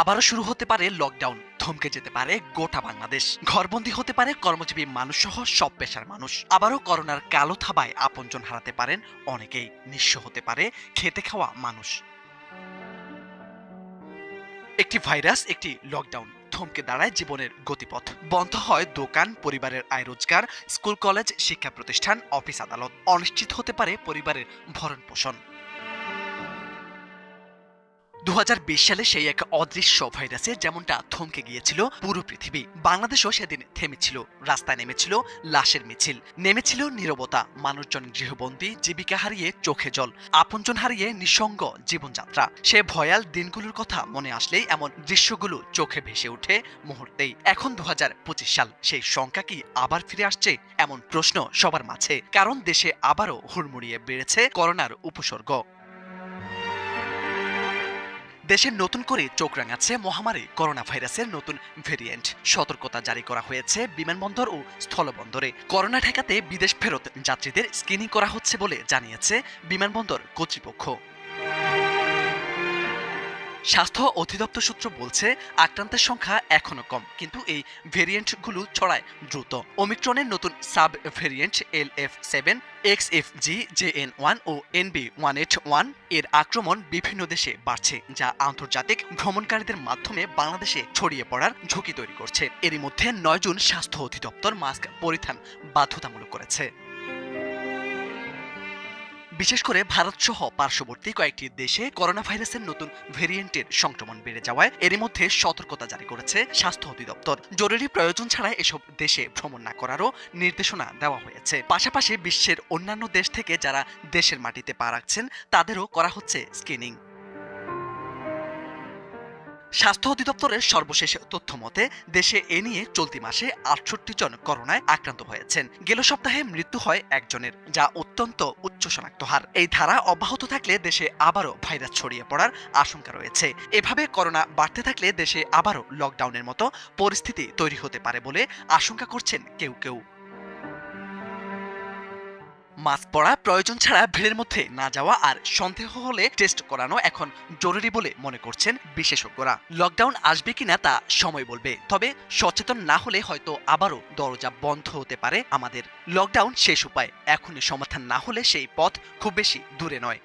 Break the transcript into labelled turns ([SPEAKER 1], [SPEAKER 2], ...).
[SPEAKER 1] আবারও শুরু হতে পারে লকডাউন, থমকে যেতে পারে গোটা বাংলাদেশ, ঘরবন্দি হতে পারে কর্মজীবী মানুষ সহ সব পেশার মানুষ। আবারও করোনার কালো থাবায় আপনজন হারাতে পারেন অনেকেই, নিঃস্ব হতে পারে খেটে খাওয়া মানুষ। একটি ভাইরাস, একটি লকডাউন, থমকে দাঁড়ায় জীবনের গতিপথ। বন্ধ হয় দোকান, পরিবারের আয় রোজগার, স্কুল কলেজ, শিক্ষা প্রতিষ্ঠান, অফিস আদালত। অনিশ্চিত হতে পারে পরিবারের ভরণ পোষণ। 2020 সালে সেই এক অদৃশ্য ভাইরাসে যেমনটা থমকে গিয়েছিল পুরো পৃথিবী, বাংলাদেশও সেদিন থেমেছিল। রাস্তায় নেমেছিল লাশের মিছিল, নেমেছিল নীরবতা, মানুষজন গৃহবন্দী, জীবিকা হারিয়ে চোখে জল, আপনজন হারিয়ে নিঃসঙ্গ জীবনযাত্রা। সে ভয়াল দিনগুলোর কথা মনে আসলেই এমন দৃশ্যগুলো চোখে ভেসে ওঠে মুহূর্তেই। এখন 2025 সাল, সেই সংখ্যা কি আবার ফিরে আসছে? এমন প্রশ্ন সবার মাঝে, কারণ দেশে আবারও হুড়মুড়িয়ে বেড়েছে করোনার উপসর্গ। দেশে নতুন করে চোখ রাঙাচ্ছে মহামারী করোনা ভাইরাসের নতুন ভেরিয়েন্ট। সতর্কতা জারি করা হয়েছে বিমানবন্দর ও স্থলবন্দরে। করোনা ঠেকাতে বিদেশ ফেরত যাত্রীদের স্ক্রিনিং করা হচ্ছে বলে জানিয়েছে বিমানবন্দর কর্তৃপক্ষ। স্বাস্থ্য অধিদপ্তর সূত্র বলছে, আক্রান্তের সংখ্যা এখনো কম, কিন্তু এই ভেরিয়েন্টগুলো ছড়ায় দ্রুত। ওমিক্রনের নতুন sub variant LF7, XFG, JN1 ও NB181 এর আক্রমণ বিভিন্ন দেশে বাড়ছে, যা আন্তর্জাতিক ভ্রমণকারীদের মাধ্যমে বাংলাদেশে ছড়িয়ে পড়ার ঝুঁকি তৈরি করছে। এরই মধ্যে 9 জুন স্বাস্থ্য অধিদপ্তর মাস্ক পরিধান বাধ্যতামূলক করেছে। বিশেষ করে ভারত সহ পার্শ্ববর্তী কয়েকটি দেশে করোনা ভাইরাসের নতুন ভেরিয়েন্টের সংক্রমণ বেড়ে যাওয়ায় এরই মধ্যে সতর্কতা জারি করেছে স্বাস্থ্য অধিদপ্তর। জরুরি প্রয়োজন ছাড়া এসব দেশে ভ্রমণ না করারও নির্দেশনা দেওয়া হয়েছে। পাশাপাশি বিশ্বের অন্যান্য দেশ থেকে যারা দেশের মাটিতে পা রাখছেন তাদেরও করা হচ্ছে স্ক্রিনিং। স্বাস্থ্য অধিদপ্তরের সর্বশেষ তথ্য মতে দেশে এ নিয়ে চলতি মাসে 68 জন করোনায় আক্রান্ত হয়েছেন। গেল সপ্তাহে মৃত্যু হয় একজনের, যা অত্যন্ত উচ্চ শনাক্ত হার। এই ধারা অব্যাহত থাকলে দেশে আবারও ভাইরাস ছড়িয়ে পড়ার আশঙ্কা রয়েছে। এভাবে করোনা বাড়তে থাকলে দেশে আবারও লকডাউনের মতো পরিস্থিতি তৈরি হতে পারে বলে আশঙ্কা করছেন কেউ কেউ। মাস্ক পরা, প্রয়োজন ছাড়া ভিড়ের মধ্যে না যাওয়া আর সন্দেহ হলে টেস্ট করানো এখন জরুরি বলে মনে করছেন বিশেষজ্ঞরা। লকডাউন আসবে কিনা তা সময় বলবে, তবে সচেতন না হলে হয়তো আবারও দরজা বন্ধ হতে পারে আমাদের। লকডাউন শেষ উপায়, এখনই সমাধান না হলে সেই পথ খুব বেশি দূরে নয়।